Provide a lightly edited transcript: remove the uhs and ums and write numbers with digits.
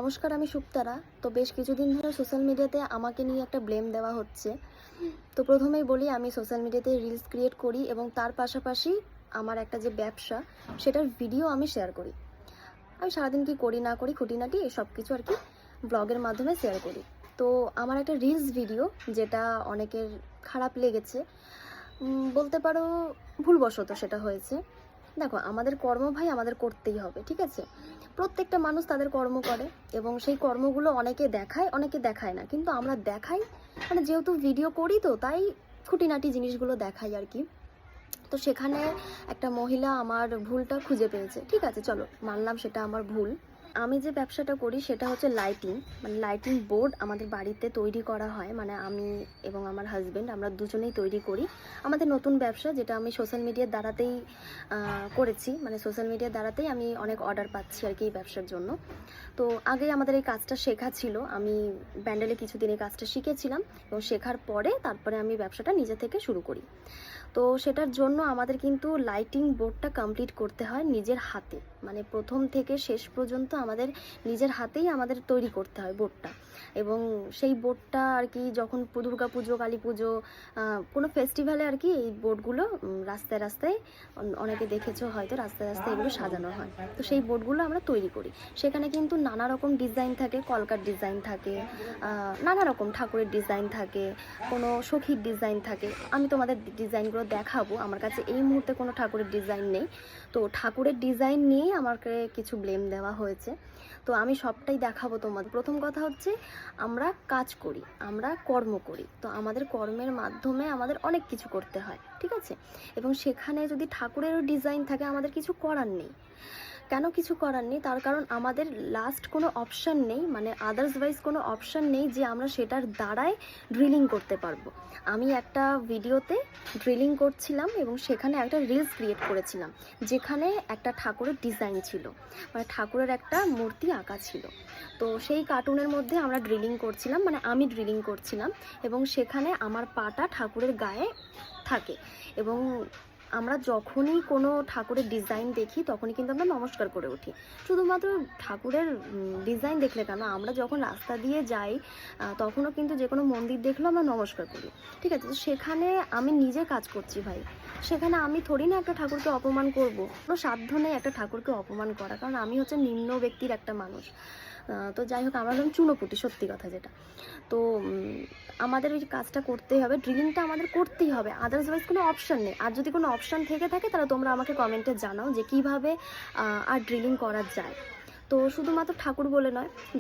নমস্কার, আমি সুপ্তারা। তো বেশ কিছুদিন ধরে সোশ্যাল মিডিয়াতে আমাকে নিয়ে একটা ব্লেম দেওয়া হচ্ছে। তো প্রথমেই বলি, আমি সোশ্যাল মিডিয়াতে রিলস ক্রিয়েট করি এবং তার পাশাপাশি আমার একটা যে ব্যবসা, সেটার ভিডিও আমি শেয়ার করি। আমি সারাদিন কি করি না করি, খুঁটিনাটি সব কিছু আর কি ব্লগের মাধ্যমে শেয়ার করি। তো আমার একটা রিলস ভিডিও, যেটা অনেকের খারাপ লেগেছে, বলতে পারো ভুলবশত সেটা হয়েছে। দেখো, আমাদের কর্ম ভাই আমাদের করতেই হবে, ঠিক আছে? প্রত্যেকটা মানুষ তাদের কর্ম করে এবং সেই কর্মগুলো অনেকে দেখায়, অনেকে দেখায় না, কিন্তু আমরা দেখাই। মানে যেহেতু ভিডিও করি, তো তাই খুঁটিনাটি জিনিসগুলো দেখাই আর কি। তো সেখানে একটা মহিলা আমার ভুলটা খুঁজে পেয়েছে। ঠিক আছে, চলো মানলাম সেটা আমার ভুল। আমি যে ব্যবসাটা করি সেটা হচ্ছে লাইটিং, মানে লাইটিং বোর্ড আমাদের বাড়িতে তৈরি করা হয়। মানে আমি এবং আমার হাজব্যান্ড, আমরা দুজনেই তৈরি করি। আমাদের নতুন ব্যবসা, যেটা আমি সোশ্যাল মিডিয়ার দ্বারাতেই করেছি। মানে সোশ্যাল মিডিয়ার দ্বারাতেই আমি অনেক অর্ডার পাচ্ছি আর কি এই ব্যবসার জন্য। তো আগে আমাদের এই কাজটা শেখা ছিল, আমি ব্যান্ডেলে কিছুদিন এই কাজটা শিখেছিলাম এবং শেখার পরে তারপরে আমি ব্যবসাটা নিজে থেকে শুরু করি। তো সেটার জন্য আমাদের কিন্তু লাইটিং বোর্ডটা কমপ্লিট করতে হয় নিজের হাতে। মানে প্রথম থেকে শেষ পর্যন্ত আমাদের নিজের হাতেই আমাদের তৈরি করতে হয় বোর্ডটা। এবং সেই বোর্ডটা আর কি যখন দুর্গা পুজো, কালী পুজো, কোনো ফেস্টিভ্যালে আর কি এই বোর্ডগুলো রাস্তায় রাস্তায়, অনেকে দেখেছো হয়তো, রাস্তায় রাস্তায় এগুলো সাজানো হয়। তো সেই বোর্ডগুলো আমরা তৈরি করি। সেখানে কিন্তু নানা রকম ডিজাইন থাকে, কলকার ডিজাইন থাকে, নানা রকম ঠাকুরের ডিজাইন থাকে, কোনো সখীর ডিজাইন থাকে। আমি তোমাদের ডিজাইনগুলো দেখাবো। আমার কাছে এই মুহূর্তে কোনো ঠাকুরের ডিজাইন নেই। তো ঠাকুরের ডিজাইন নিয়েই আমাকে কিছু ব্লেম দেওয়া হয়েছে। তো আমি সবটাই দেখাবো তোমাদের। প্রথম কথা হচ্ছে, আমরা কাজ করি, আমরা কর্ম করি। তো আমাদের কর্মের মাধ্যমে আমাদের অনেক কিছু করতে হয়, ঠিক আছে? এবং সেখানে যদি ঠাকুরেরও ডিজাইন থাকে, আমাদের কিছু করার নেই। কেন কিছু করার নেই? তার কারণ আমাদের লাস্ট কোনো অপশান নেই, মানে আদার্সওয়াইজ কোনো অপশান নেই যে আমরা সেটার দ্বারাই ড্রিলিং করতে পারবো। আমি একটা ভিডিওতে ড্রিলিং করছিলাম এবং সেখানে একটা রিলস ক্রিয়েট করেছিলাম, যেখানে একটা ঠাকুরের ডিজাইন ছিল, মানে ঠাকুরের একটা মূর্তি আঁকা ছিল। তো সেই কার্টুনের মধ্যে আমরা ড্রিলিং করছিলাম, মানে আমি ড্রিলিং করছিলাম এবং সেখানে আমার পাটা ঠাকুরের গায়ে থাকে। এবং আমরা যখনই কোনো ঠাকুরের ডিজাইন দেখি, তখনই কিন্তু আমরা নমস্কার করে উঠি। শুধুমাত্র ঠাকুরের ডিজাইন দেখলে কেন, আমরা যখন রাস্তা দিয়ে যাই তখনও কিন্তু যে কোনো মন্দির দেখলেও আমরা নমস্কার করি, ঠিক আছে? তো সেখানে আমি নিজে কাজ করছি ভাই। সেখানে আমি থোড়ি না একটা ঠাকুরকে অপমান করব। কোনো সাধ্য নেই একটা ঠাকুরকে অপমান করা, কারণ আমি হচ্ছে নিম্ন ব্যক্তির একটা মানুষ। তো যাই হোক, আমরা হলাম চুনোপুটি, সত্যি কথা যেটা। তো আমাদের ওই কাজটা করতেই হবে, ড্রিলিংটা আমাদের করতেই হবে, আদার্সওয়াইজ কোনো অপশান নেই। আর যদি কোনো অপশান থেকে থাকে, তাহলে তোমরা আমাকে কমেন্টে জানাও যে কীভাবে আর ড্রিলিং করা যায়। তো শুধুমাত্র ঠাকুর বলে নয়,